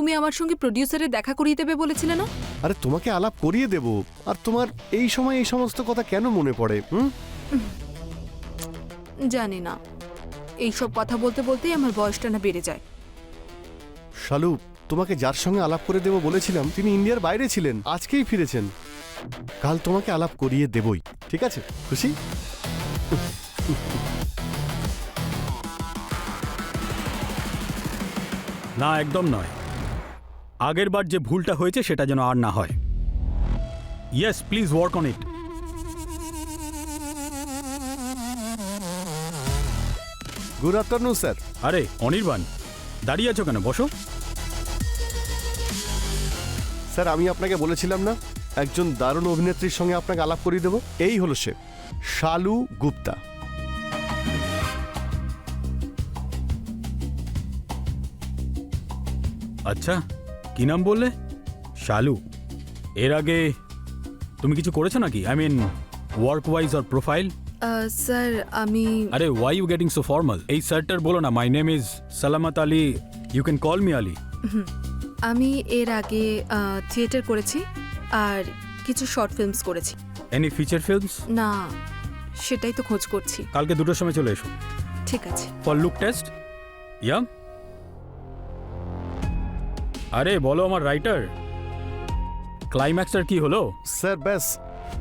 তুমি আমার সঙ্গে প্রোডিউসারে দেখা করিয়ে দেবে বলেছিলে না? আরে তোমাকে আলাপ করিয়ে দেব, আর তোমার এই সময় এই সমস্ত কথা কেন মনে পড়ে? জানি না, এইসব কথা বলতে বলতেই আমার বয়সটা না বেড়ে যায়। শালু, তোমাকে যার সঙ্গে আলাপ করে দেব বলেছিলাম তিনি ইন্ডিয়ার বাইরে ছিলেন, আজকেই ফিরেছেন। কাল তোমাকে আলাপ করিয়ে দেবই, ঠিক আছে? খুশি? না, একদম নয়। আগের বার যে ভুলটা হয়েছে সেটা যেন আর না হয়। Yes, please work on it. Good afternoon sir. আরে অনির্বাণ, দাঁড়িয়ে আছো কেন? বসো। স্যার, আমি আপনাকে বলেছিলাম না একজন দারুণ অভিনেত্রীর সঙ্গে আপনাকে আলাপ করিয়ে দেব? এই হলো সে, শালু গুপ্তা। আচ্ছা, কি নাম বললে? শালু। এর আগে তুমি কিছু করেছো নাকি? I mean work wise or profile? Sir আমি আরে why you getting so formal? এই স্যারটার বলো না, my name is Salamat Ali, you can call me Ali. আমি এর আগে থিয়েটার করেছি আর কিছু শর্ট ফিল্মস করেছি। Any feature films? না, সেটাই তো খোঁজ করছি। কালকে 2টোর সময় চলে এসো ঠিক আছে। For look test. ইয়া, আরে বলো আমার রাইটার, ক্লাইম্যাক্সটার কি হলো? স্যার ব্যাস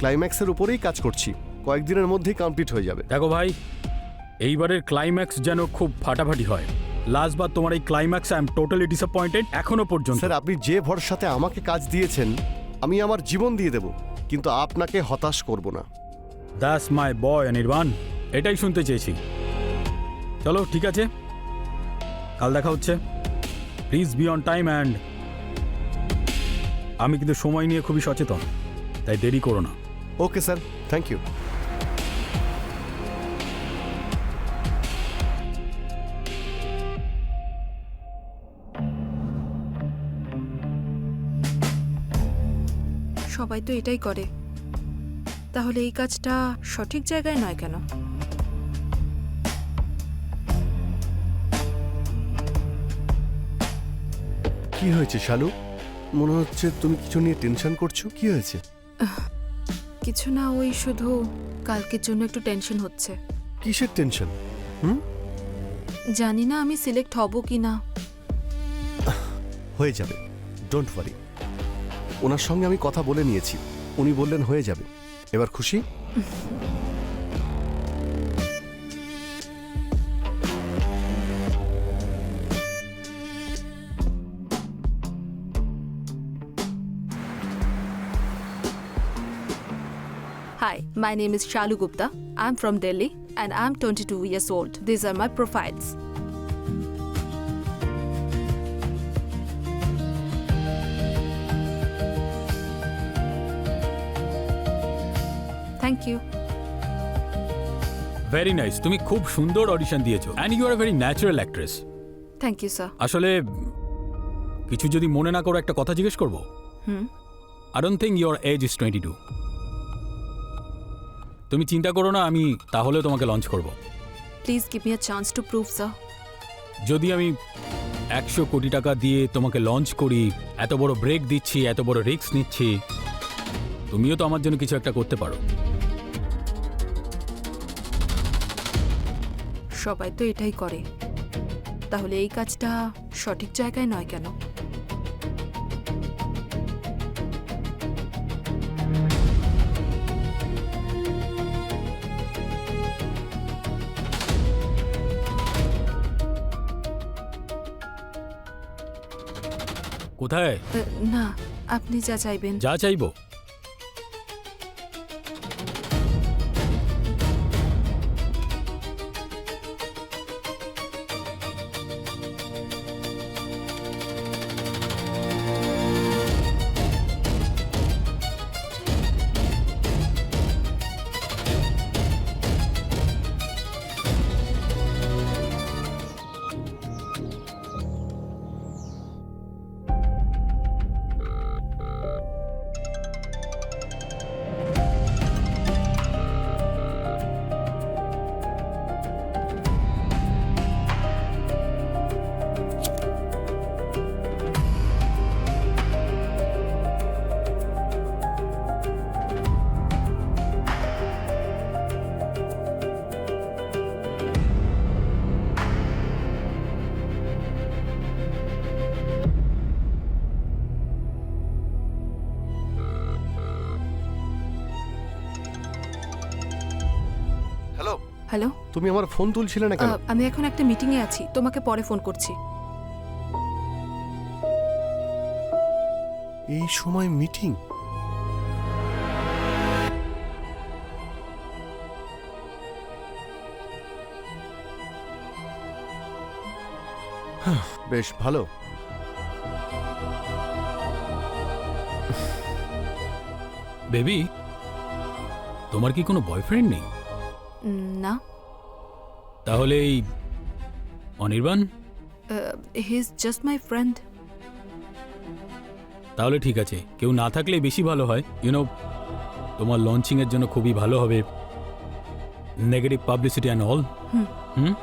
ক্লাইম্যাক্সের উপরেই কাজ করছি, কয়েকদিনের মধ্যেই কমপ্লিট হয়ে যাবে। দেখো ভাই, এইবারের ক্লাইম্যাক্স যেন খুব ফাটাফাটি হয়। লাস্ট বার তোমার এই climax I am totally disappointed এখনো পর্যন্ত। স্যার, আপনি যে ভরসাতে আমাকে কাজ দিয়েছেন আমি আমার জীবন দিয়ে দেব, কিন্তু আপনাকে হতাশ করব না। দ্যাটস মাই বয় অনির্বাণ, এটাই শুনতে চেয়েছি। চলো ঠিক আছে, কাল দেখা হচ্ছে। Please be on time and আমি কিন্তু সময় নিয়ে খুবই সচেতন, তাই দেরি করো না। Okay sir, thank you. সবাই তো এটাই করে, তাহলে এই কাজটা সঠিক জায়গায় নয় কেন? কি হয়েছে শালু? মনে হচ্ছে তুমি কিছু নিয়ে টেনশন করছো, কি হয়েছে? কিছু না, ওই শুধু কালকের জন্য একটু টেনশন হচ্ছে। কিসের টেনশন? জানি না আমি সিলেক্ট হব কি না। হয়ে যাবে, ডোন্ট ওয়ারি। ওনার সঙ্গে আমি কথা বলে নিয়েছি, উনি বললেন হয়ে যাবে। এবার খুশি? Hi, my name is Shalu Gupta. I'm from Delhi and I'm 22 years old. These are my profiles. Thank you. Very nice, তুমি খুব সুন্দর অডিশন দিয়েছো and you are very natural actress. Thank you, sir. আসলে কিছু যদি মনে না করো একটা কথা জিজ্ঞেস করবো? I don't think your age is 22। তুমি চিন্তা করো না, আমি তাহলে তোমাকে লঞ্চ করব। Please give me a chance to prove, sir. যদি আমি 100 কোটি টাকা দিয়ে তোমাকে লঞ্চ করি, এত বড় ব্রেক দিচ্ছি, এত বড় রিস্ক নিচ্ছি, তুমিও তো আমার জন্য কিছু একটা করতে পারো। সবাই তো এটাই করে, তাহলে এই কাজটা সঠিক জায়গায় নয় কেন? কোথায়? না, আপনি যা চাইবেন। যা চাইবো? হ্যালো তুমি আমার ফোন তুলছিলে না কেন? আমি এখন একটা মিটিংয়ে আছি, তোমাকে পরে ফোন করছি। এই সময় মিটিং? বেশ ভালো। বেবি, তোমার কি কোনো বয়ফ্রেন্ড নেই? না, তাহলে এই Anirban? He is just my friend. তাহলে ঠিক আছে, কেউ না থাকলে বেশি ভালো হয়। ইউনো, তোমার লঞ্চিংয়ের জন্য খুবই ভালো হবে। Negative publicity and all. Hmm.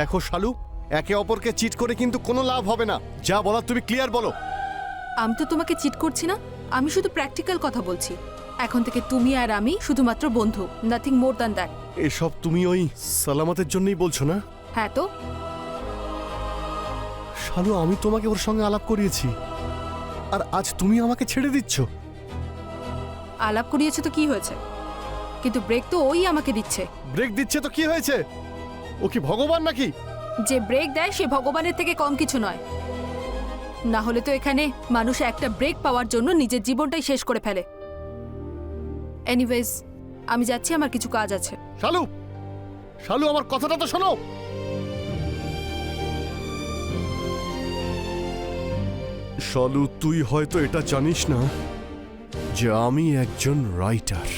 দেখো শালু, একে অপরকে চিট করে কিন্তু কোনো লাভ হবে না। যা বলার তুমি ক্লিয়ার বলো। আমি তো তোমাকে চিট করছি না, আমি শুধু প্র্যাকটিক্যাল কথা বলছি। এখন থেকে তুমি আর আমি শুধুমাত্র বন্ধু, নাথিং মোর দ্যান দ্যাট। এসব তুমি ওই সালামতের জন্যই বলছো না? হ্যাঁ তো, শালু, আমি তোমাকে ওর সঙ্গে আলাপ করিয়েছি, আর আজ তুমি আমাকে ছেড়ে দিচ্ছ। আলাপ করিয়েছে তো কি হয়েছে, কিন্তু ব্রেক তো ওই আমাকে দিচ্ছে। ব্রেক দিচ্ছে তো কি হয়েছে? ও কি ভগবান নাকি? যে ব্রেক দেয় সে ভগবানের থেকে কম কিছু নয়। না হলে তো এখানে মানুষ একটা ব্রেক পাওয়ার জন্য নিজের জীবনটাই শেষ করে ফেলে। এনিওয়েজ, আমি যাচ্ছি, আমার কিছু কাজ আছে। শালু, শালু, আমার কথাটা তো শোনো। শালু, তুই হয়তো এটা জানিস না যে আমি একজন রাইটার,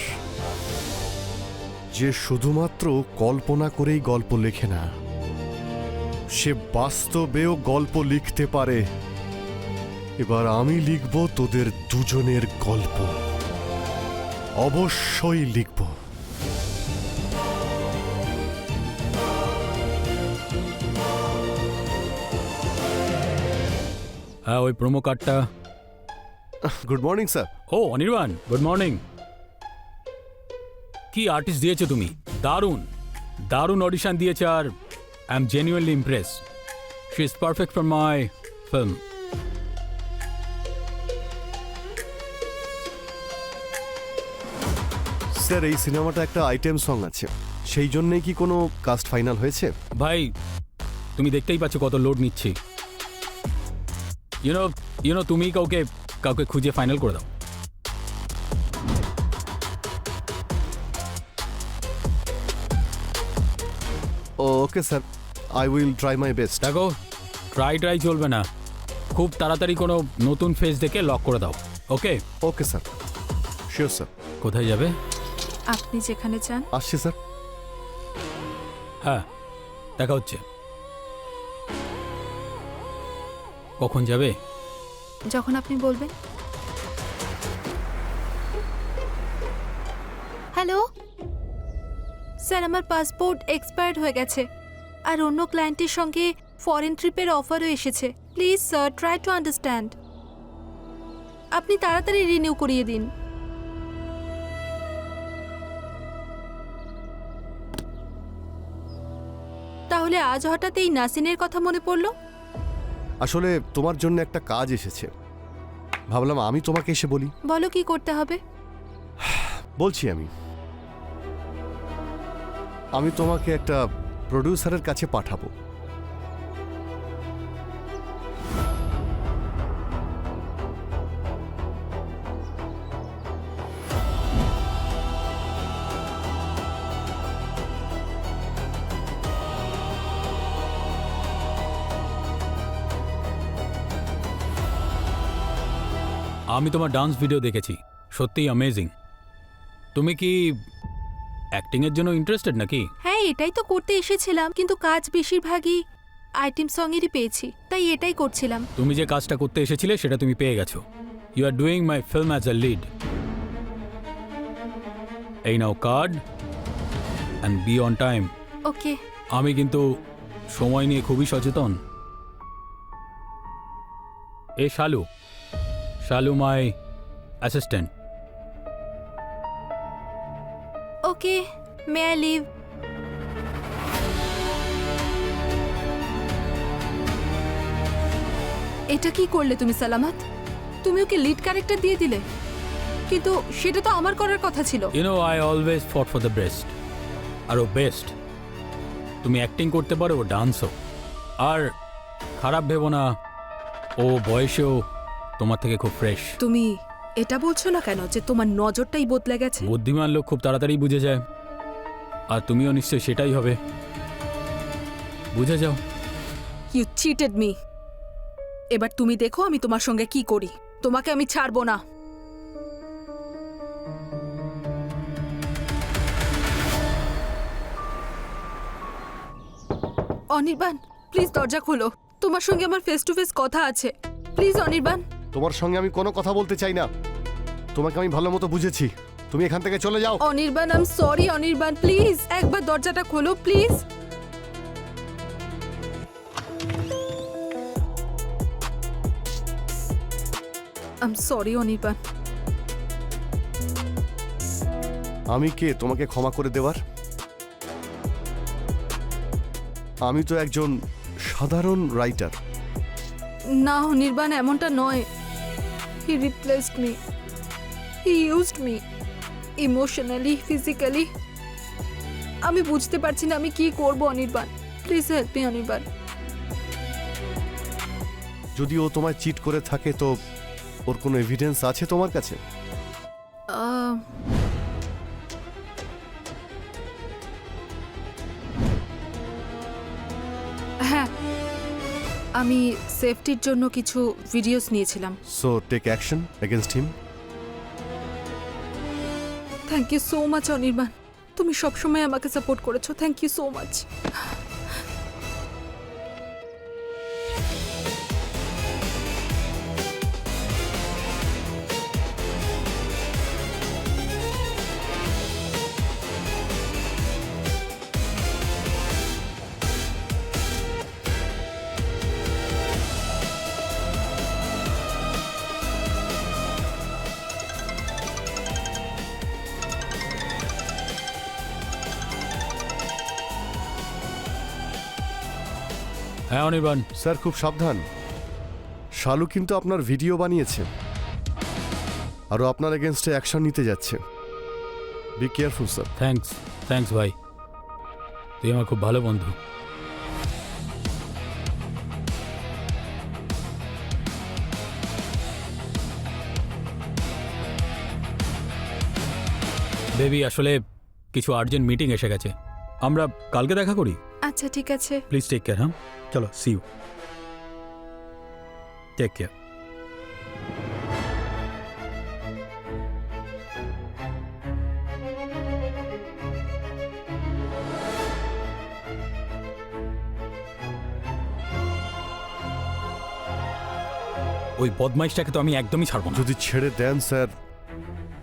যে শুধুমাত্র কল্পনা করেই গল্প লেখে না, সে বাস্তবেও গল্প লিখতে পারে। এবার আমি লিখব তোদের দুজনের গল্প, অবশ্যই লিখব। হ্যাঁ, ওই প্রোমো কার্ডটা। Good morning sir. ও অনির্বাণ, গুড মর্নিং। কি আর্টিস্ট দিয়েছো তুমি, দারুণ দারুণ অডিশন দিয়েছে, আর I am genuinely impress. She is perfect for my film. Sir, এই সিনেমাটা একটা আইটেম সং আছে, সেই জন্যই কি কোনো কাস্ট ফাইনাল হয়েছে? ভাই, তুমি দেখতেই পাচ্ছ কত লোড নিচ্ছি। ইউনো তুমি কাউকে খুঁজে ফাইনাল করে দাও। Okay sir, I will try my best. দেখো, ট্রাই চলবে না, খুব তাড়াতাড়ি কোনো নতুন ফেস দেখে লক করে দাও। Okay? Okay sir, sure sir. কোথায় যাবে? আপনি যেখানে চান। আসছি স্যার। হ্যাঁ, দেখা হচ্ছে। কখন যাবে? যখন আপনি বলবেন। হ্যালো স্যার, আমার পাসপোর্ট এক্সপায়ার্ড হয়ে গেছে, আর অন্য ক্লায়েন্টের সঙ্গে ফরেন ট্রিপের অফারও এসেছে। Please sir, try to understand. আপনি তাড়াতাড়ি রিনিউ করিয়ে দিন। তাহলে আজ হঠাৎ এই নাসিনের কথা মনে পড়লো? আসলে তোমার জন্য একটা কাজ এসেছে, ভাবলাম আমি তোমাকে এসে বলি। বলো কি করতে হবে। বলছি, আমি তোমাকে একটা প্রডিউসারের কাছে পাঠাবো। আমি তোমার ডান্স ভিডিও দেখেছি, সত্যিই অ্যামেজিং। তুমি কি অ্যাক্টিংয়ের জন্য ইন্টারেস্টেড নাকি? হ্যাঁ, এটাই তো করতে এসেছিলাম, কিন্তু কাজ বেশিরভাগই আইটেম সঙেরই পেয়েছি, তাই এটাই করছিলাম। তুমি যে কাজটা করতে এসেছিলে সেটা তুমি পেয়ে গেছো। You are doing my film as a lead. এই নাও card and be on time. Okay. আমি কিন্তু সময় নিয়ে খুবই সচেতন। এ Shalu my assistant. Okay, may I leave? এটা কি করলে তুমি সালামত? তুমি ওকে লিড ক্যারেক্টার দিয়ে দিলে, কিন্তু সেটা তো আমার করার কথা ছিল। I always fought for the best, আর ও বেস্ট। তুমি অ্যাক্টিং করতে পারো, ও ডান্সও। আর খারাপ ভেবো না, ও বয়সেও তোমার থেকে খুব ফ্রেশ। তুমি এটা বলছো না কেন যে তোমার নজরটাই বদলে গেছে? বুদ্ধিমান লোক খুব তাড়াতাড়ি বুঝে যায়, আর তুমিও নিশ্চয়ই সেটাই হবে। বুঝে যাও। You cheated me. এবার তুমি দেখো আমি তোমার সঙ্গে কি করি। তোমাকে আমি ছাড়বো না। অনির্বাণ, প্লিজ দরজা খোলো। তোমার সঙ্গে আমার ফেস টু ফেস কথা আছে। প্লিজ অনির্বাণ। তোমার সঙ্গে আমি কোনো কথা বলতে চাই না। তোমাকে আমি ভালো মতো বুঝেছি, তুমি এখান থেকে চলে যাও। Anirban, I am sorry Anirban, please একবার দরজাটা খোলো please. I am sorry Anirban. আমি কে তোমাকে ক্ষমা করে দেওয়ার? আমি তো একজন সাধারণ রাইটার। না অনির্বাণ, এমনটা নয়। He replaced me, he used me emotionally, physically. আমি বুঝতে পারছি না আমি কি করব Anirban. Please help me Anirban. যদি ও তোমায় চিট করে থাকে তো ওর কোনো এভিডেন্স আছে তোমার কাছে? আহ, হ্যাঁ, আমি সেফটির জন্য কিছু ভিডিওস নিয়েছিলাম। So take action against him. Thank you so much Anirban, তুমি সবসময় আমাকে সাপোর্ট করেছো। Thank you so much. হ্যাঁ অনির্বাণ। স্যার খুব সাবধান, শালু কিন্তু আপনার ভিডিও বানিয়েছে, আরও আপনার এগেনস্টে অ্যাকশন নিতে যাচ্ছে। Be careful sir. থ্যাঙ্কস ভাই, তুই আমার খুব ভালো বন্ধু। বেবি, আসলে কিছু আর্জেন্ট মিটিং এসে গেছে, আমরা কালকে দেখা করি। আচ্ছা ঠিক আছে। Please take care. হ্যাঁ চলো, সি ইউ। Take care. ওই বদমাইশটাকে তো আমি একদমই ছাড়বো না। যদি ছেড়ে দেন স্যার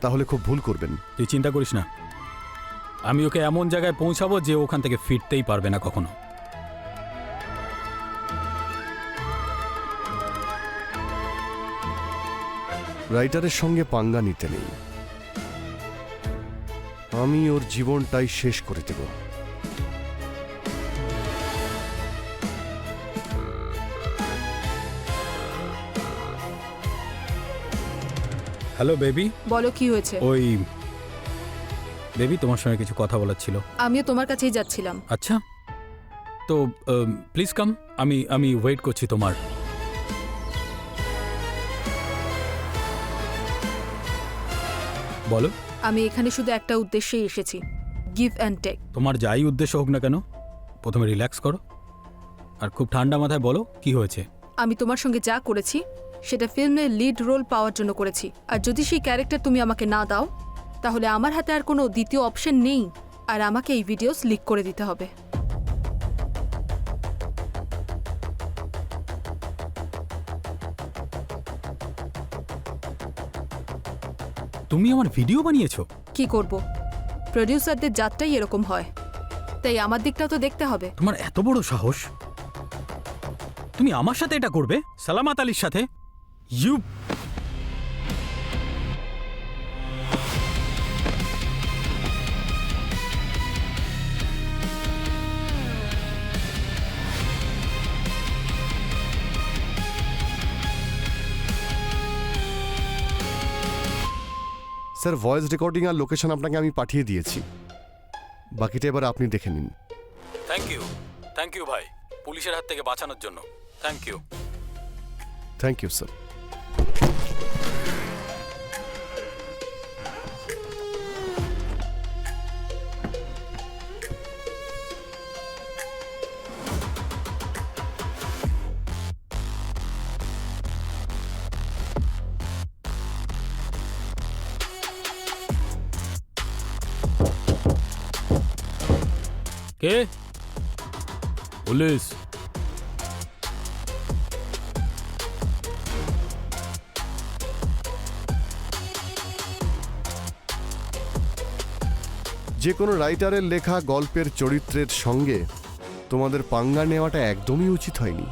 তাহলে খুব ভুল করবেন। তুই চিন্তা করিস না, আমি ওকে এমন জায়গায় পৌঁছাবো যে ওখান থেকে ফিরতেই পারবে না কখনো। রাইটারের সঙ্গে পাঙ্গা নিতে নেই, আমি ওর জীবনটাই শেষ করে দেব। Hello baby. বলো কি হয়েছে? ওই বেবি, তোমার সঙ্গে কিছু কথা বলার ছিল। আমিও তোমার কাছেই যাচ্ছিলাম। আচ্ছা, তো প্লিজ কাম, আমি ওয়েট করছি তোমার। বলো। আমি এখানে শুধু একটা উদ্দেশ্যেই এসেছি, গিভ অ্যান্ড টেক। তোমার যাই উদ্দেশ্য হোক না কেন, প্রথমে রিল্যাক্স করো আর খুব ঠান্ডা মাথায় বলো কি হয়েছে। আমি তোমার সঙ্গে যা করেছি সেটা ফিল্মের লিড রোল পাওয়ার জন্য করেছি, আর যদি সেই ক্যারেক্টার তুমি আমাকে না দাও তাহলে আমার হাতে আর কোনো দ্বিতীয় অপশন নেই, আর আমাকে এই ভিডিওস লিক করে দিতে হবে। তুমি আমার ভিডিও বানিয়েছো? কি করব, প্রডিউসারদের জাতটাই এরকম হয়, তাই আমার দিকটাও তো দেখতে হবে। তোমার এত বড় সাহস, তুমি আমার সাথে এটা করবে? সালামাত আলীর সাথে? ইউ স্যার ভয়েস রেকর্ডিং আর লোকেশন আপনাকে আমি পাঠিয়ে দিয়েছি, বাকিটা এবার আপনি দেখে নিন। থ্যাংক ইউ ভাই, পুলিশের হাত থেকে বাঁচানোর জন্য thank you. Thank you sir. কে? পুলিশ। যে কোনো রাইটারের লেখা গল্পের চরিত্রের সঙ্গে তোমাদের পাঙ্গা নেওয়াটা একদমই উচিত হয়নি।